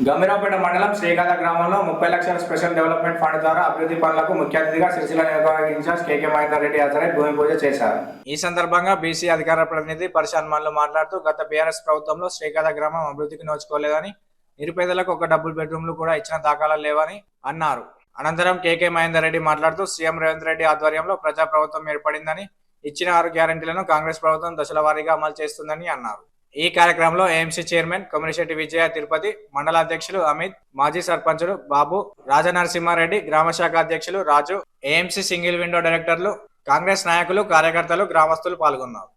గంభీరావుపేట మండలం శ్రీకాళ గ్రామంలో 30 లక్షల స్పెషల్ డెవలప్మెంట్ ఫండ్ ద్వారా అభివృద్ధి పనులకు ముఖ్య అతిథిగా సిరిసిల్ల నియోజకవర్గ ఇన్ఛార్జ్ కేకే మహేందర్ రెడ్డి హాజరై భూమి పూజ చేశారు. ఈ సందర్భంగా బీసీ అధికార ప్రతినిధి పరిశాన్ మల్లు మాట్లాడుతూ గత బీఆర్ఎస్ ప్రభుత్వంలో శ్రీకాళ గ్రామం అభివృద్ధికి నోచుకోలేదని, నిరుపేదలకు ఒక డబుల్ బెడ్రూమ్లు కూడా ఇచ్చిన దాఖలాలు లేవని అన్నారు. అనంతరం కేకే మహేందర్ రెడ్డి మాట్లాడుతూ సీఎం రేవంత్ రెడ్డి ఆధ్వర్యంలో ప్రజా ప్రభుత్వం ఏర్పడిందని, ఇచ్చిన 6 గ్యారెంటీలను కాంగ్రెస్ ప్రభుత్వం దశల వారీగా అమలు చేస్తుందని అన్నారు. ఈ కార్యక్రమంలో ఏఎంసీ చైర్మన్ కొమిరిశెట్టి విజయ తిరుపతి, మండల అధ్యక్షులు అమిత్, మాజీ సర్పంచులు బాబు, రాజనరసింహారెడ్డి, గ్రామ శాఖ అధ్యక్షులు రాజు, ఏఎంసీ సింగిల్ విండో డైరెక్టర్లు, కాంగ్రెస్ నాయకులు, కార్యకర్తలు, గ్రామస్తులు పాల్గొన్నారు.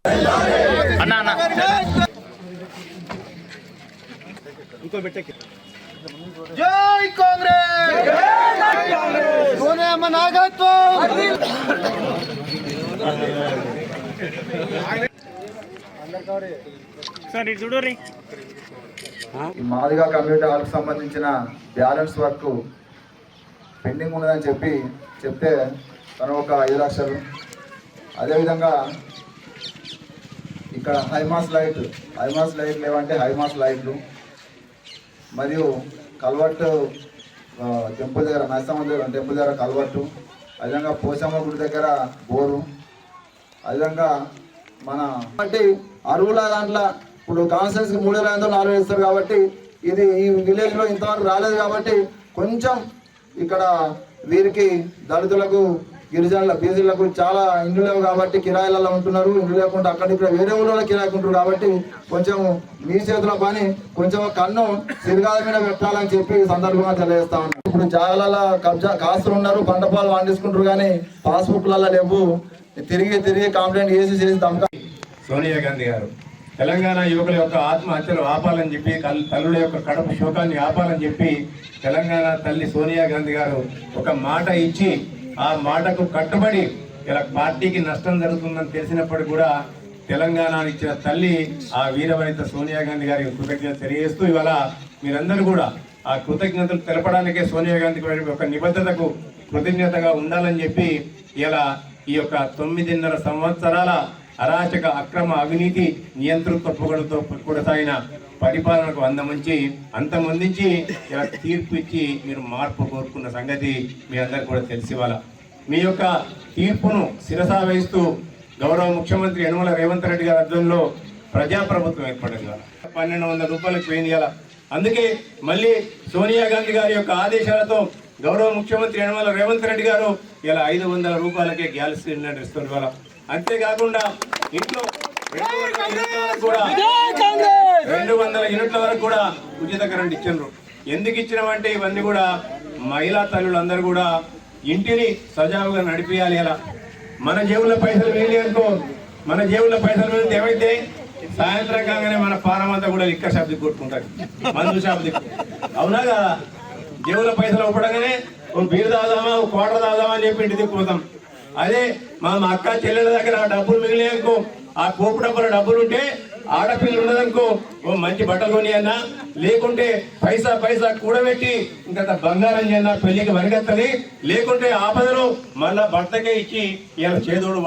జై కాంగ్రెస్, సోనియమ్మ నాయకత్వం. ఈ మాదిగా కమ్యూనిటీ హాల్కి సంబంధించిన బ్యాలెన్స్ వర్క్ పెండింగ్ ఉన్నదని చెప్తే తను ఒక 5 లక్షలు, అదేవిధంగా ఇక్కడ హైమాస్ లైట్ లేవంటే హైమాస్ లైట్లు, మరియు కల్వర్ట్ టెంపుల్ దగ్గర నరసింహ టెంపుల్ దగ్గర కల్వర్టు, అదేవిధంగా పోచమ్మ గుడి దగ్గర బోరు, అదేవిధంగా మన అంటే అరువుల దాంట్లో ఇప్పుడు కాన్స్టెన్స్కి 3,400 ఇస్తారు కాబట్టి ఇది ఈ విలేజ్లో ఇంతవరకు రాలేదు కాబట్టి కొంచెం ఇక్కడ వీరికి దళితులకు, గిరిజనుల, బీసీలకు చాలా ఇండ్లు లేవు కాబట్టి కిరాయిలలో ఉంటున్నారు. ఇండ్లు లేకుండా అక్కడ ఇక్కడ వేరే ఊళ్ళో కిరాయికి ఉంటున్నారు కాబట్టి కొంచెం మీ చేతిలో పని కొంచెం కన్ను సిరిగాల మీద పెట్టాలని చెప్పి సందర్భంగా తెలియజేస్తా ఉన్నాను. ఇప్పుడు జాగాలలో కబ్జా కాస్తులు ఉన్నారు, పంట పాలు పండించుకుంటారు కానీ పాస్బుక్లలో లేవు. తిరిగి కంప్లైంట్ చేసి దమ్కా. సోనియా గాంధీ గారు తెలంగాణ యువకుల యొక్క ఆత్మహత్యలు ఆపాలని చెప్పి, తల్లుల యొక్క కడుపు శోకాన్ని ఆపాలని చెప్పి తెలంగాణ తల్లి సోనియా గాంధీ గారు ఒక మాట ఇచ్చి ఆ మాటకు కట్టుబడి ఇలా పార్టీకి నష్టం జరుగుతుందని తెలిసినప్పుడు కూడా తెలంగాణ ఇచ్చిన తల్లి ఆ వీరవనిత సోనియా గాంధీ గారికి కృతజ్ఞత తెలియజేస్తూ ఇవాళ మీరందరూ కూడా ఆ కృతజ్ఞతలు తెలపడానికే సోనియా గాంధీ గారి ఒక నిబద్ధతకు కృతజ్ఞతగా ఉండాలని చెప్పి ఇలా ఈ యొక్క 9.5 సంవత్సరాల అరాచక, అక్రమ, అవినీతి, నియంతృత్వ పొగడుతో కొనసాగిన పరిపాలనకు అంతమొందించి ఇలా తీర్పు ఇచ్చి మీరు మార్పు కోరుకున్న సంగతి మీ అందరికి కూడా తెలిసి వాళ్ళ మీ యొక్క తీర్పును శిరసా వహిస్తూ గౌరవ ముఖ్యమంత్రి యనమల రేవంత్ రెడ్డి గారి ఆధ్వర్యంలో ప్రజాప్రభుత్వం ఏర్పడింది. 1,200 రూపాయలకు పోయింది ఇలా. అందుకే మళ్ళీ సోనియా గాంధీ గారి యొక్క ఆదేశాలతో గౌరవ ముఖ్యమంత్రి యనమల రేవంత్ రెడ్డి గారు ఇలా 500 రూపాయలకే గ్యాస్ సిలిండర్ ఇస్తుంది ఇవాళ. అంతేకాకుండా ఇంట్లో 200 యూనిట్ల వరకు కూడా ఉచిత కరెంట్ ఇచ్చిండ్రు. ఎందుకు ఇచ్చినామంటే ఇవన్నీ కూడా మహిళా తల్లులందరూ కూడా ఇంటిని సజావుగా నడిపియాలి. అలా మన జేబుల పైసలు వెళ్ళి అనుకో, మన జేబుల పైసలు వెళ్తే ఏమైతే సాయంత్రం కాగానే మన పానం అంతా కూడా లిక్కర్ షాప్ దిక్కు కొట్టుకుంటారు, మందు షాప్ దిక్కు. అవునా కదా? జేబుల పైసలు ఒప్పడంగానే ఓ బీరు తాగుదామా, ఓ క్వార్టర్ తాగుదామా అని చెప్పి ఇంటి దిక్కుపోతాం. అదే మా అక్క చెల్లెల దగ్గర ఆ డబ్బులు మిగిలిననుకో, ఆ పోపు డబ్బుల డబ్బులు ఉంటే ఆడపిల్లలు ఉన్నదనుకో ఓ మంచి బట్టలు కొని అన్నా, లేకుంటే పైసా కూడబెట్టి ఇంకా బంగారం చేయన్నా పెళ్లికి వరిగత్తది, లేకుంటే ఆపదలో మళ్ళా భర్తకే ఇచ్చి ఇలా చేదోడు